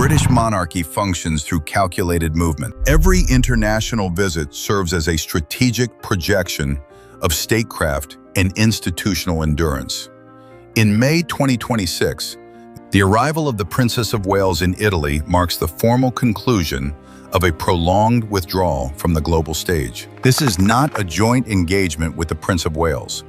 British monarchy functions through calculated movement. Every international visit serves as a strategic projection of statecraft and institutional endurance. In May 2026, the arrival of the Princess of Wales in Italy marks the formal conclusion of a prolonged withdrawal from the global stage. This is not a joint engagement with the Prince of Wales.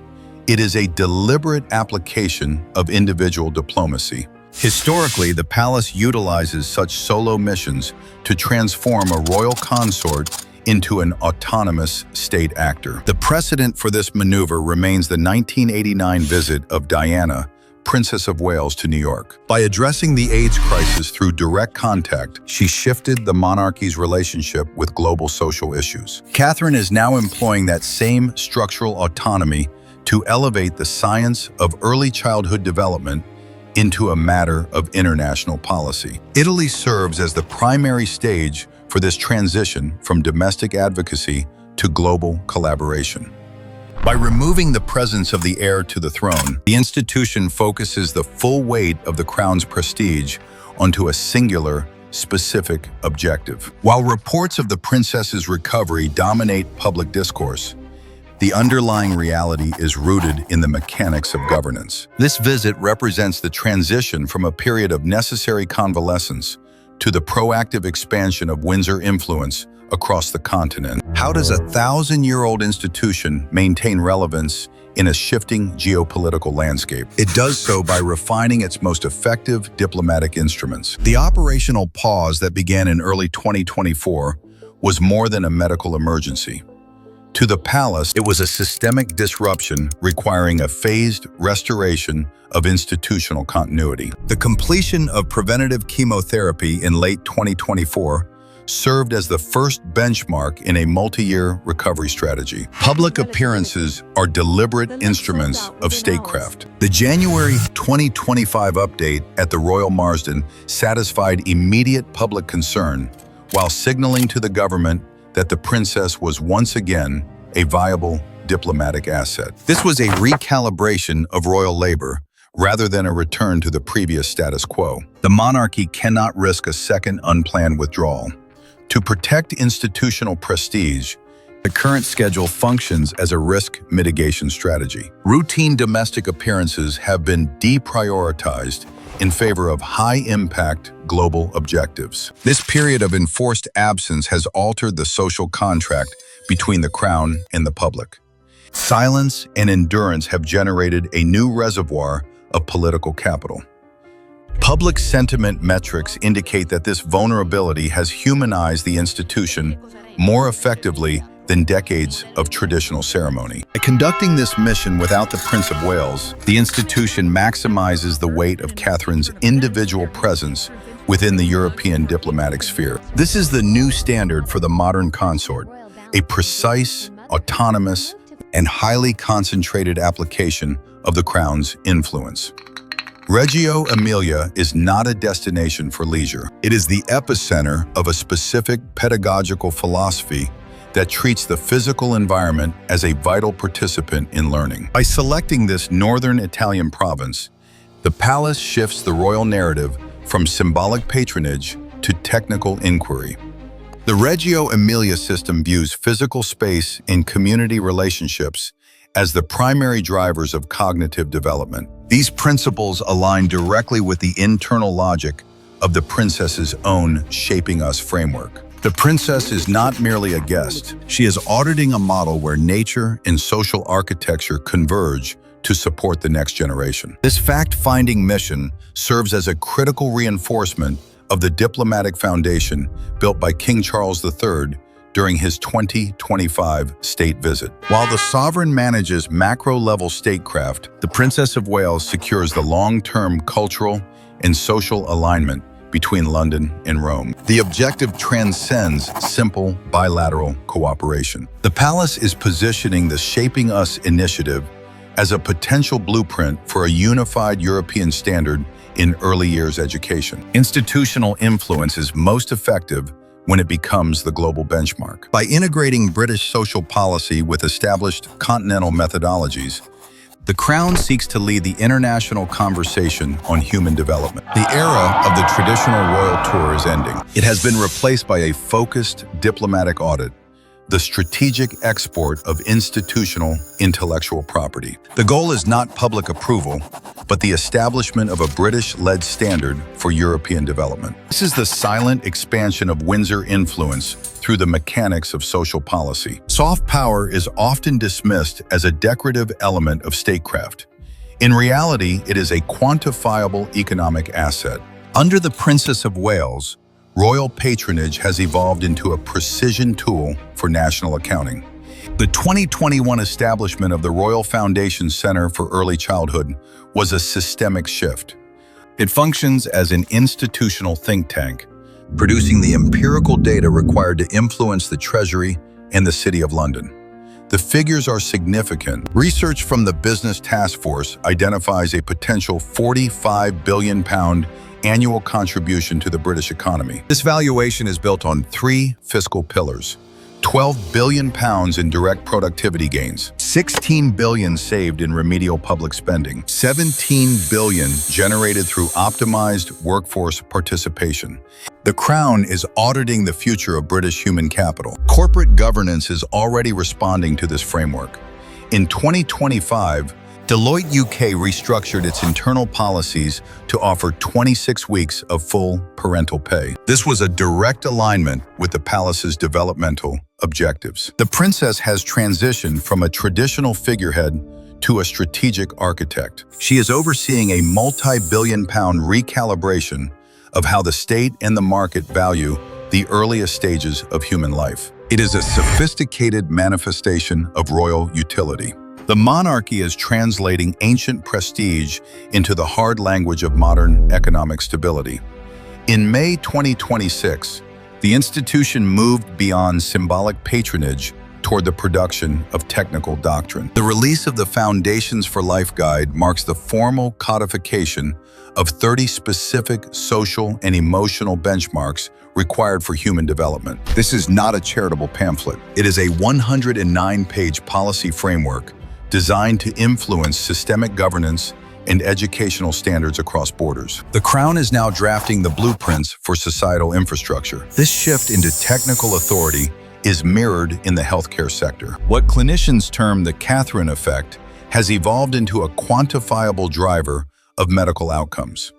It is a deliberate application of individual diplomacy. Historically, the palace utilizes such solo missions to transform a royal consort into an autonomous state actor. The precedent for this maneuver remains the 1989 visit of Diana, Princess of Wales, to New York. By addressing the AIDS crisis through direct contact, she shifted the monarchy's relationship with global social issues. Catherine is now employing that same structural autonomy to elevate the science of early childhood development into a matter of international policy. Italy serves as the primary stage for this transition from domestic advocacy to global collaboration. By removing the presence of the heir to the throne, the institution focuses the full weight of the crown's prestige onto a singular, specific objective. While reports of the princess's recovery dominate public discourse, the underlying reality is rooted in the mechanics of governance. This visit represents the transition from a period of necessary convalescence to the proactive expansion of Windsor influence across the continent. How does a 1,000-year-old institution maintain relevance in a shifting geopolitical landscape? It does so by refining its most effective diplomatic instruments. The operational pause that began in early 2024 was more than a medical emergency. To the palace, it was a systemic disruption requiring a phased restoration of institutional continuity. The completion of preventative chemotherapy in late 2024 served as the first benchmark in a multi-year recovery strategy. Public appearances are deliberate instruments of statecraft. The January 2025 update at the Royal Marsden satisfied immediate public concern while signaling to the government that the princess was once again a viable diplomatic asset. This was a recalibration of royal labor rather than a return to the previous status quo. The monarchy cannot risk a second unplanned withdrawal. To protect institutional prestige, the current schedule functions as a risk mitigation strategy. Routine domestic appearances have been deprioritized in favor of high-impact global objectives. This period of enforced absence has altered the social contract between the crown and the public. Silence and endurance have generated a new reservoir of political capital. Public sentiment metrics indicate that this vulnerability has humanized the institution more effectively than decades of traditional ceremony. By conducting this mission without the Prince of Wales, the institution maximizes the weight of Catherine's individual presence within the European diplomatic sphere. This is the new standard for the modern consort, a precise, autonomous, and highly concentrated application of the crown's influence. Reggio Emilia is not a destination for leisure. It is the epicenter of a specific pedagogical philosophy that treats the physical environment as a vital participant in learning. By selecting this northern Italian province, the palace shifts the royal narrative from symbolic patronage to technical inquiry. The Reggio Emilia system views physical space and community relationships as the primary drivers of cognitive development. These principles align directly with the internal logic of the princess's own Shaping Us framework. The princess is not merely a guest. She is auditing a model where nature and social architecture converge to support the next generation. This fact-finding mission serves as a critical reinforcement of the diplomatic foundation built by King Charles III during his 2025 state visit. While the sovereign manages macro-level statecraft, the Princess of Wales secures the long-term cultural and social alignment between London and Rome. The objective transcends simple bilateral cooperation. The palace is positioning the Shaping Us initiative as a potential blueprint for a unified European standard in early years education. Institutional influence is most effective when it becomes the global benchmark. By integrating British social policy with established continental methodologies, The Crown seeks to lead the international conversation on human development. The era of the traditional royal tour is ending. It has been replaced by a focused diplomatic audit, the strategic export of institutional intellectual property. The goal is not public approval, but the establishment of a British-led standard for European development. This is the silent expansion of Windsor influence through the mechanics of social policy. Soft power is often dismissed as a decorative element of statecraft. In reality, it is a quantifiable economic asset. Under the Princess of Wales, royal patronage has evolved into a precision tool for national accounting. The 2021 establishment of the Royal Foundation Center for Early Childhood was a systemic shift. It functions as an institutional think tank, producing the empirical data required to influence the Treasury and the City of London. The figures are significant. Research from the Business Task Force identifies a potential £45 billion annual contribution to the British economy. This valuation is built on three fiscal pillars: £12 billion in direct productivity gains, $16 billion saved in remedial public spending, $17 billion generated through optimized workforce participation. The Crown is auditing the future of British human capital. Corporate governance is already responding to this framework. In 2025, Deloitte UK restructured its internal policies to offer 26 weeks of full parental pay. This was a direct alignment with the palace's developmental objectives. The princess has transitioned from a traditional figurehead to a strategic architect. She is overseeing a multi-billion-pound recalibration of how the state and the market value the earliest stages of human life. It is a sophisticated manifestation of royal utility. The monarchy is translating ancient prestige into the hard language of modern economic stability. In May 2026, the institution moved beyond symbolic patronage toward the production of technical doctrine. The release of the Foundations for Life Guide marks the formal codification of 30 specific social and emotional benchmarks required for human development. This is not a charitable pamphlet. It is a 109-page policy framework designed to influence systemic governance and educational standards across borders. The Crown is now drafting the blueprints for societal infrastructure. This shift into technical authority is mirrored in the healthcare sector. What clinicians term the Catherine effect has evolved into a quantifiable driver of medical outcomes.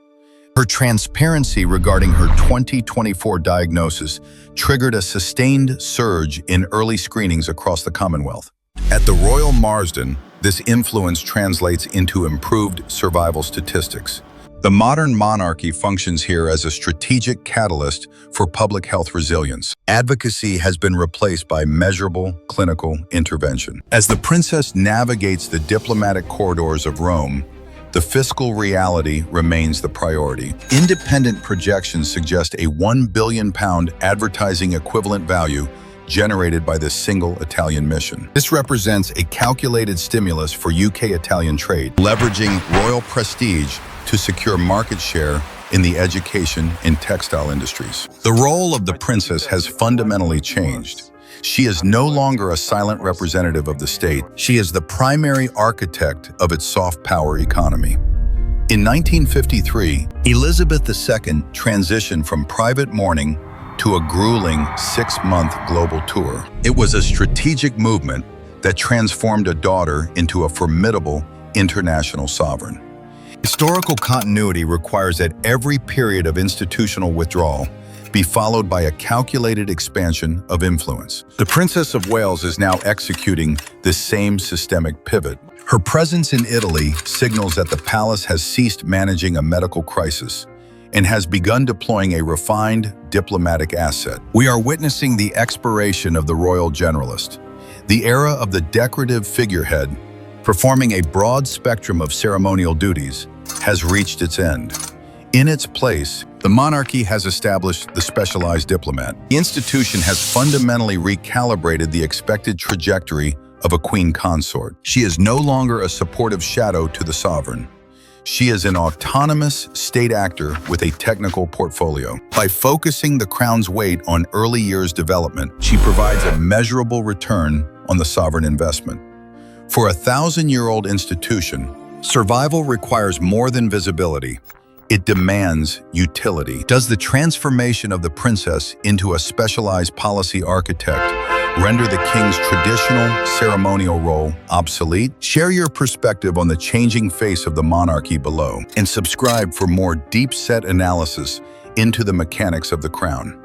Her transparency regarding her 2024 diagnosis triggered a sustained surge in early screenings across the Commonwealth. At the Royal Marsden, this influence translates into improved survival statistics. The modern monarchy functions here as a strategic catalyst for public health resilience. Advocacy has been replaced by measurable clinical intervention. As the princess navigates the diplomatic corridors of Rome, the fiscal reality remains the priority. Independent projections suggest a £1 billion advertising equivalent value generated by this single Italian mission. This represents a calculated stimulus for UK-Italian trade, leveraging royal prestige to secure market share in the education and textile industries. The role of the princess has fundamentally changed. She is no longer a silent representative of the state. She is the primary architect of its soft power economy. In 1953, Elizabeth II transitioned from private mourning to a grueling 6-month global tour. It was a strategic movement that transformed a daughter into a formidable international sovereign. Historical continuity requires that every period of institutional withdrawal be followed by a calculated expansion of influence. The Princess of Wales is now executing this same systemic pivot. Her presence in Italy signals that the palace has ceased managing a medical crisis and has begun deploying a refined diplomatic asset. We are witnessing the expiration of the royal generalist. The era of the decorative figurehead, performing a broad spectrum of ceremonial duties, has reached its end. In its place, the monarchy has established the specialized diplomat. The institution has fundamentally recalibrated the expected trajectory of a queen consort. She is no longer a supportive shadow to the sovereign. She is an autonomous state actor with a technical portfolio. By focusing the Crown's weight on early years development, she provides a measurable return on the sovereign investment. For a 1,000-year-old institution, survival requires more than visibility. It demands utility. Does the transformation of the princess into a specialized policy architect render the king's traditional ceremonial role obsolete? Share your perspective on the changing face of the monarchy below, and subscribe for more deep-set analysis into the mechanics of the crown.